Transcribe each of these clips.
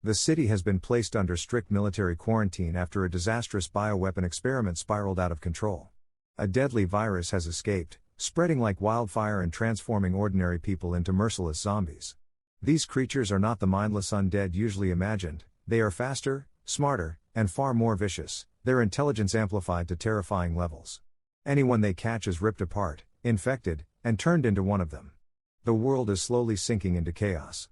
The city has been placed under strict military quarantine after a disastrous bioweapon experiment spiraled out of control. A deadly virus has escaped, spreading like wildfire and transforming ordinary people into merciless zombies. These creatures are not the mindless undead usually imagined, they are faster, smarter, and far more vicious, their intelligence amplified to terrifying levels. Anyone they catch is ripped apart, infected, and turned into one of them. The world is slowly sinking into chaos.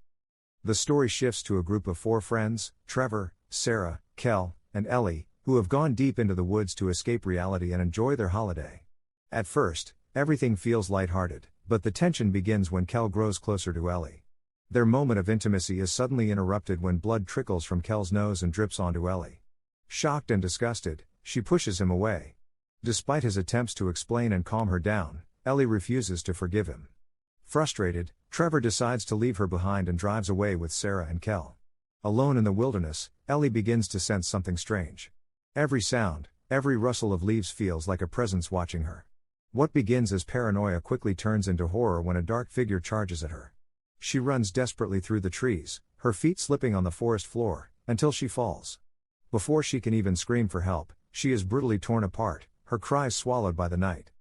The story shifts to a group of 4 friends, Trevor, Sarah, Kel, and Ellie, who have gone deep into the woods to escape reality and enjoy their holiday. At first, everything feels lighthearted, but the tension begins when Kel grows closer to Ellie. Their moment of intimacy is suddenly interrupted when blood trickles from Kel's nose and drips onto Ellie. Shocked and disgusted, she pushes him away. Despite his attempts to explain and calm her down, Ellie refuses to forgive him. Frustrated, Trevor decides to leave her behind and drives away with Sarah and Kel. Alone in the wilderness, Ellie begins to sense something strange. Every sound, every rustle of leaves feels like a presence watching her. What begins as paranoia quickly turns into horror when a dark figure charges at her. She runs desperately through the trees, her feet slipping on the forest floor, until she falls. Before she can even scream for help, she is brutally torn apart, her cries swallowed by the night.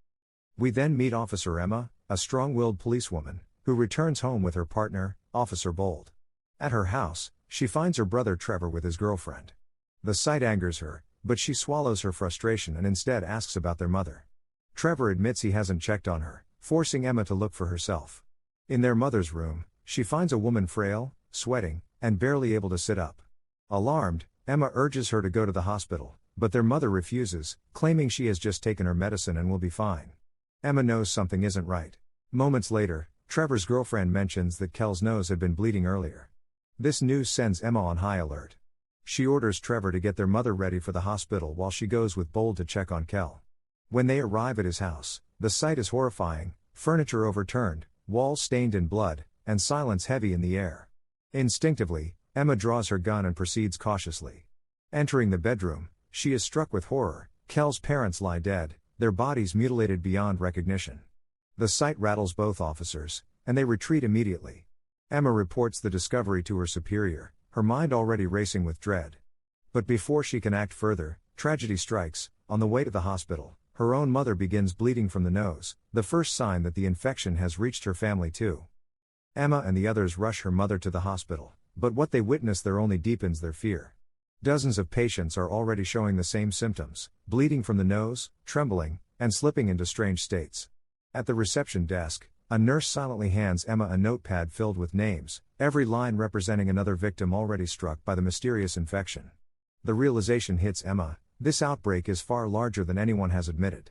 We then meet Officer Emma, a strong-willed policewoman, who returns home with her partner, Officer Bold. At her house, she finds her brother Trevor with his girlfriend. The sight angers her, but she swallows her frustration and instead asks about their mother. Trevor admits he hasn't checked on her, forcing Emma to look for herself. In their mother's room, she finds a woman frail, sweating, and barely able to sit up. Alarmed, Emma urges her to go to the hospital, but their mother refuses, claiming she has just taken her medicine and will be fine. Emma knows something isn't right. Moments later, Trevor's girlfriend mentions that Kel's nose had been bleeding earlier. This news sends Emma on high alert. She orders Trevor to get their mother ready for the hospital while she goes with Bold to check on Kel. When they arrive at his house, the sight is horrifying, furniture overturned, walls stained in blood, and silence heavy in the air. Instinctively, Emma draws her gun and proceeds cautiously. Entering the bedroom, she is struck with horror. Kel's parents lie dead, their bodies mutilated beyond recognition. The sight rattles both officers, and they retreat immediately. Emma reports the discovery to her superior, her mind already racing with dread. But before she can act further, tragedy strikes. On the way to the hospital, her own mother begins bleeding from the nose, the first sign that the infection has reached her family too. Emma and the others rush her mother to the hospital, but what they witness there only deepens their fear. Dozens of patients are already showing the same symptoms: bleeding from the nose, trembling, and slipping into strange states. At the reception desk, a nurse silently hands Emma a notepad filled with names, every line representing another victim already struck by the mysterious infection. The realization hits Emma: this outbreak is far larger than anyone has admitted.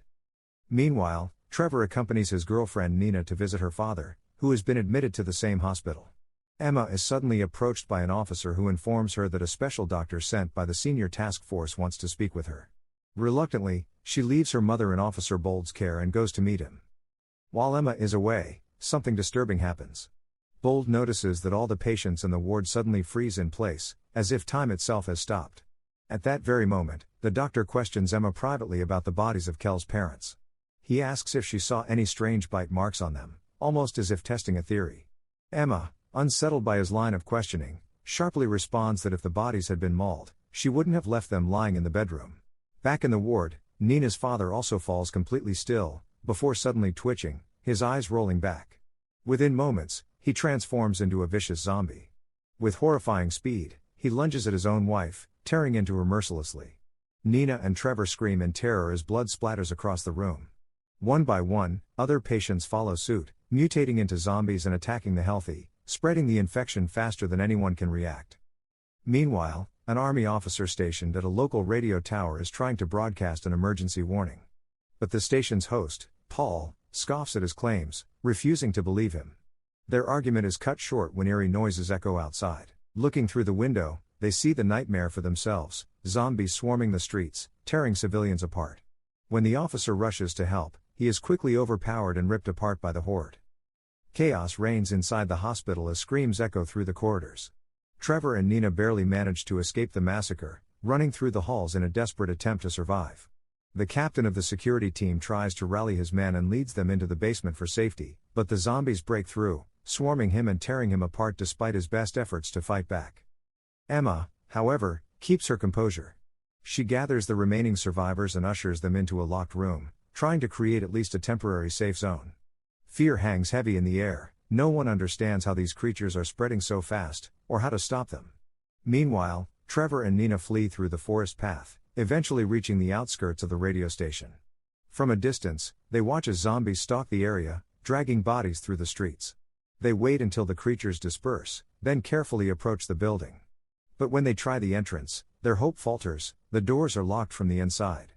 Meanwhile, Trevor accompanies his girlfriend Nina to visit her father, who has been admitted to the same hospital. Emma is suddenly approached by an officer who informs her that a special doctor sent by the senior task force wants to speak with her. Reluctantly, she leaves her mother in Officer Bold's care and goes to meet him. While Emma is away, something disturbing happens. Bold notices that all the patients in the ward suddenly freeze in place, as if time itself has stopped. At that very moment, the doctor questions Emma privately about the bodies of Kel's parents. He asks if she saw any strange bite marks on them, almost as if testing a theory. Emma, unsettled by his line of questioning, sharply responds that if the bodies had been mauled, she wouldn't have left them lying in the bedroom. Back in the ward, Nina's father also falls completely still, before suddenly twitching, his eyes rolling back. Within moments, he transforms into a vicious zombie. With horrifying speed, he lunges at his own wife, tearing into her mercilessly. Nina and Trevor scream in terror as blood splatters across the room. One by one, other patients follow suit, mutating into zombies and attacking the healthy, spreading the infection faster than anyone can react. Meanwhile, an army officer stationed at a local radio tower is trying to broadcast an emergency warning. But the station's host, Paul, scoffs at his claims, refusing to believe him. Their argument is cut short when eerie noises echo outside. Looking through the window, they see the nightmare for themselves: zombies swarming the streets, tearing civilians apart. When the officer rushes to help, he is quickly overpowered and ripped apart by the horde. Chaos reigns inside the hospital as screams echo through the corridors. Trevor and Nina barely manage to escape the massacre, running through the halls in a desperate attempt to survive. The captain of the security team tries to rally his men and leads them into the basement for safety, but the zombies break through, swarming him and tearing him apart despite his best efforts to fight back. Emma, however, keeps her composure. She gathers the remaining survivors and ushers them into a locked room, trying to create at least a temporary safe zone. Fear hangs heavy in the air. No one understands how these creatures are spreading so fast, or how to stop them. Meanwhile, Trevor and Nina flee through the forest path, eventually reaching the outskirts of the radio station. From a distance, they watch as zombies stalk the area, dragging bodies through the streets. They wait until the creatures disperse, then carefully approach the building. But when they try the entrance, their hope falters. The doors are locked from the inside.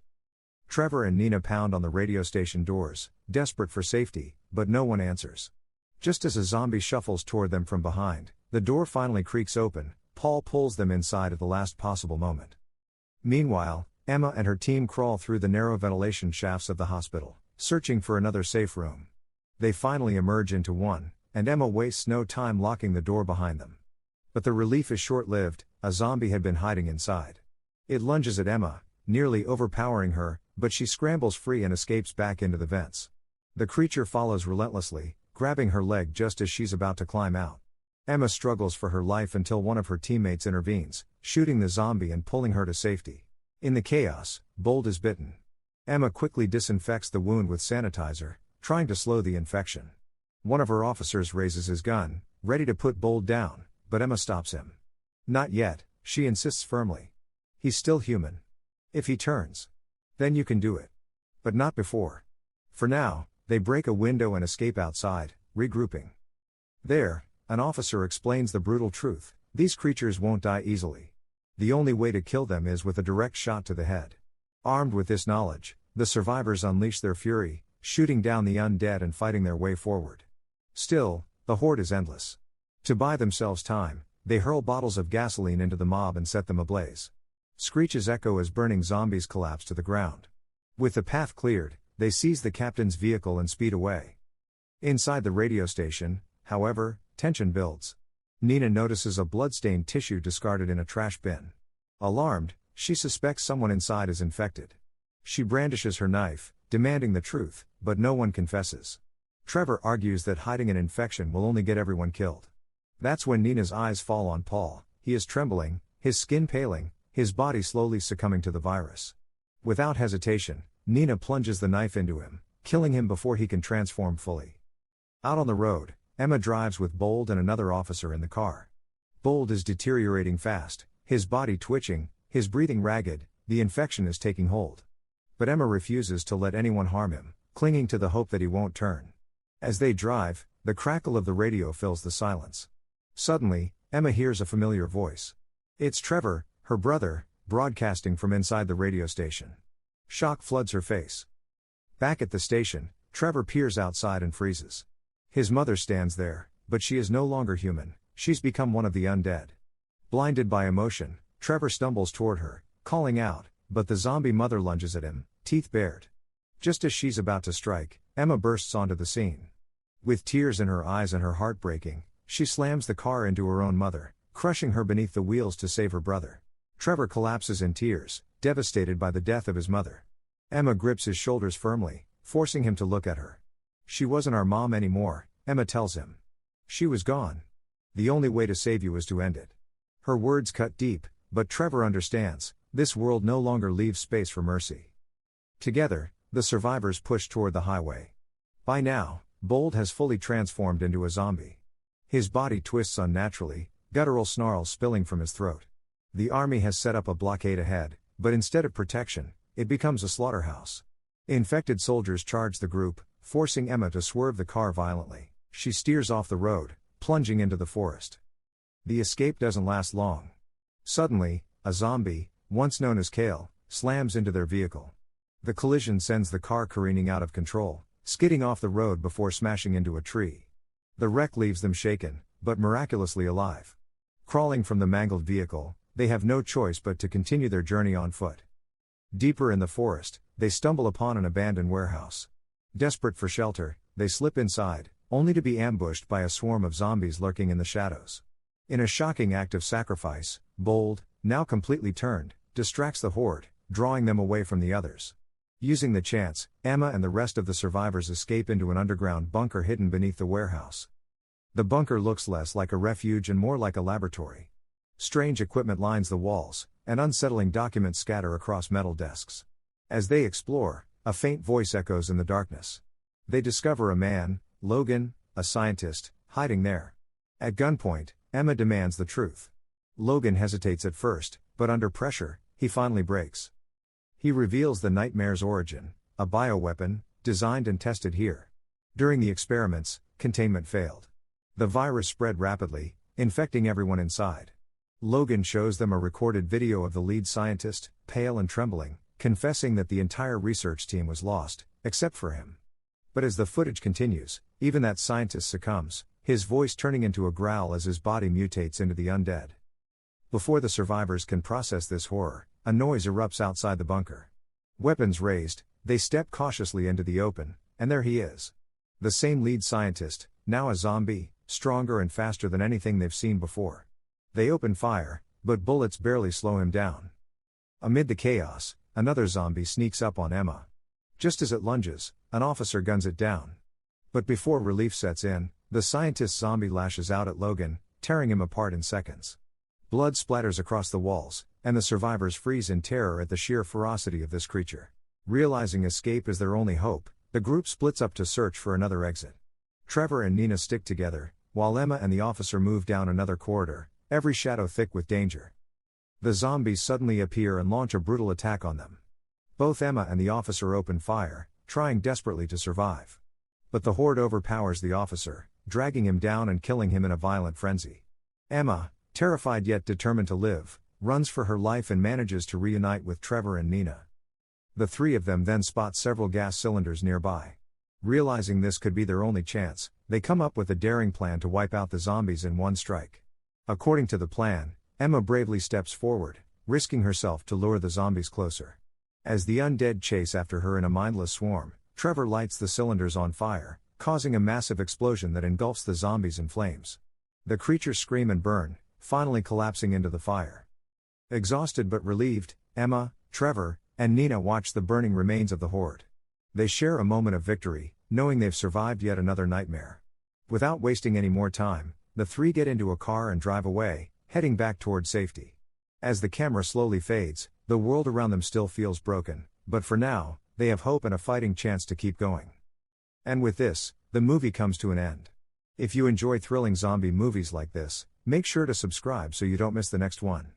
Trevor and Nina pound on the radio station doors, desperate for safety, but no one answers. Just as a zombie shuffles toward them from behind, the door finally creaks open. Paul pulls them inside at the last possible moment. Meanwhile, Emma and her team crawl through the narrow ventilation shafts of the hospital, searching for another safe room. They finally emerge into one, and Emma wastes no time locking the door behind them. But the relief is short-lived. A zombie had been hiding inside. It lunges at Emma, nearly overpowering her, but she scrambles free and escapes back into the vents. The creature follows relentlessly, grabbing her leg just as she's about to climb out. Emma struggles for her life until one of her teammates intervenes, shooting the zombie and pulling her to safety. In the chaos, Bold is bitten. Emma quickly disinfects the wound with sanitizer, trying to slow the infection. One of her officers raises his gun, ready to put Bold down, but Emma stops him. Not yet, she insists firmly. He's still human. If he turns, then you can do it. But not before. For now, they break a window and escape outside, regrouping. There, an officer explains the brutal truth: these creatures won't die easily. The only way to kill them is with a direct shot to the head. Armed with this knowledge, the survivors unleash their fury, shooting down the undead and fighting their way forward. Still, the horde is endless. To buy themselves time, they hurl bottles of gasoline into the mob and set them ablaze. Screeches echo as burning zombies collapse to the ground. With the path cleared, they seize the captain's vehicle and speed away. Inside the radio station, however, tension builds. Nina notices a blood-stained tissue discarded in a trash bin. Alarmed, she suspects someone inside is infected. She brandishes her knife, demanding the truth, but no one confesses. Trevor argues that hiding an infection will only get everyone killed. That's when Nina's eyes fall on Paul. He is trembling, his skin paling, his body slowly succumbing to the virus. Without hesitation, Nina plunges the knife into him, killing him before he can transform fully. Out on the road, Emma drives with Bold and another officer in the car. Bold is deteriorating fast, his body twitching, his breathing ragged. The infection is taking hold. But Emma refuses to let anyone harm him, clinging to the hope that he won't turn. As they drive, the crackle of the radio fills the silence. Suddenly, Emma hears a familiar voice. It's Trevor, her brother, broadcasting from inside the radio station. Shock floods her face. Back at the station, Trevor peers outside and freezes. His mother stands there, but she is no longer human. She's become one of the undead. Blinded by emotion, Trevor stumbles toward her, calling out, but the zombie mother lunges at him, teeth bared. Just as she's about to strike, Emma bursts onto the scene. With tears in her eyes and her heart breaking, she slams the car into her own mother, crushing her beneath the wheels to save her brother. Trevor collapses in tears, devastated by the death of his mother. Emma grips his shoulders firmly, forcing him to look at her. She wasn't our mom anymore, Emma tells him. She was gone. The only way to save you is to end it. Her words cut deep, but Trevor understands, this world no longer leaves space for mercy. Together, the survivors push toward the highway. By now, Bold has fully transformed into a zombie. His body twists unnaturally, guttural snarls spilling from his throat. The army has set up a blockade ahead, but instead of protection, it becomes a slaughterhouse. Infected soldiers charge the group, forcing Emma to swerve the car violently. She steers off the road, plunging into the forest. The escape doesn't last long. Suddenly, a zombie, once known as Kale, slams into their vehicle. The collision sends the car careening out of control, skidding off the road before smashing into a tree. The wreck leaves them shaken, but miraculously alive. Crawling from the mangled vehicle, they have no choice but to continue their journey on foot. Deeper in the forest, they stumble upon an abandoned warehouse. Desperate for shelter, they slip inside, only to be ambushed by a swarm of zombies lurking in the shadows. In a shocking act of sacrifice, Bold, now completely turned, distracts the horde, drawing them away from the others. Using the chance, Emma and the rest of the survivors escape into an underground bunker hidden beneath the warehouse. The bunker looks less like a refuge and more like a laboratory. Strange equipment lines the walls, and unsettling documents scatter across metal desks. As they explore, a faint voice echoes in the darkness. They discover a man, Logan, a scientist, hiding there. At gunpoint, Emma demands the truth. Logan hesitates at first, but under pressure, he finally breaks. He reveals the nightmare's origin, a bioweapon, designed and tested here. During the experiments, containment failed. The virus spread rapidly, infecting everyone inside. Logan shows them a recorded video of the lead scientist, pale and trembling, confessing that the entire research team was lost, except for him. But as the footage continues, even that scientist succumbs, his voice turning into a growl as his body mutates into the undead. Before the survivors can process this horror, a noise erupts outside the bunker. Weapons raised, they step cautiously into the open, and there he is. The same lead scientist, now a zombie, stronger and faster than anything they've seen before. They open fire, but bullets barely slow him down. Amid the chaos, another zombie sneaks up on Emma. Just as it lunges, an officer guns it down. But before relief sets in, the scientist zombie lashes out at Logan, tearing him apart in seconds. Blood splatters across the walls, and the survivors freeze in terror at the sheer ferocity of this creature. Realizing escape is their only hope, the group splits up to search for another exit. Trevor and Nina stick together, while Emma and the officer move down another corridor, every shadow thick with danger. The zombies suddenly appear and launch a brutal attack on them. Both Emma and the officer open fire, trying desperately to survive. But the horde overpowers the officer, dragging him down and killing him in a violent frenzy. Emma, terrified yet determined to live, runs for her life and manages to reunite with Trevor and Nina. The three of them then spot several gas cylinders nearby. Realizing this could be their only chance, they come up with a daring plan to wipe out the zombies in one strike. According to the plan, Emma bravely steps forward, risking herself to lure the zombies closer. As the undead chase after her in a mindless swarm, Trevor lights the cylinders on fire, causing a massive explosion that engulfs the zombies in flames. The creatures scream and burn, finally collapsing into the fire. Exhausted but relieved, Emma, Trevor, and Nina watch the burning remains of the horde. They share a moment of victory, knowing they've survived yet another nightmare. Without wasting any more time, the three get into a car and drive away, heading back toward safety. As the camera slowly fades, the world around them still feels broken, but for now, they have hope and a fighting chance to keep going. And with this, the movie comes to an end. If you enjoy thrilling zombie movies like this, make sure to subscribe so you don't miss the next one.